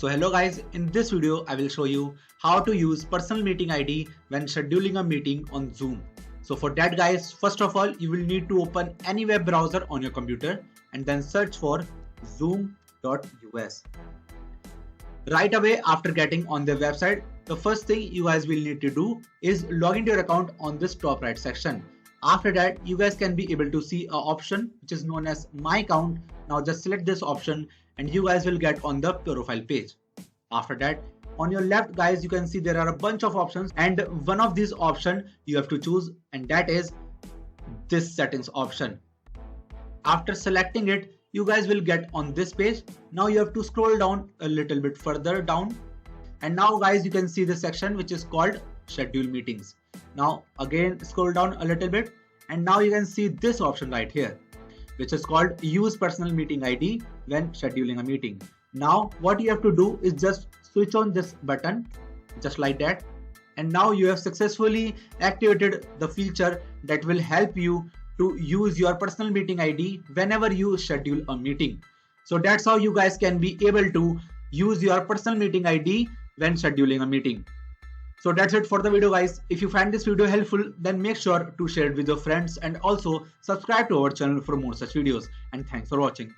So hello guys, in this video I will show you how to use personal meeting ID when scheduling a meeting on Zoom. So for that guys, first of all you will need to open any web browser on your computer and then search for zoom.us. Right away after getting on their website, the first thing you guys will need to do is log into your account on this top right section. After that, you guys can be able to see an option which is known as My Account. Now just select this option and you guys will get on the profile page. After that, on your left guys, you can see there are a bunch of options and one of these options you have to choose, and that is this settings option. After selecting it, you guys will get on this page. Now you have to scroll down a little bit further down, and now guys you can see the section which is called schedule meetings. Now again scroll down a little bit and now you can see this option right here which is called use personal meeting ID when scheduling a meeting. Now what you have to do is just switch on this button just like that, and now you have successfully activated the feature that will help you to use your personal meeting ID whenever you schedule a meeting. So that's how you guys can be able to use your personal meeting ID when scheduling a meeting. So that's it for the video guys. If you find this video helpful, then make sure to share it with your friends and also subscribe to our channel for more such videos. And thanks for watching.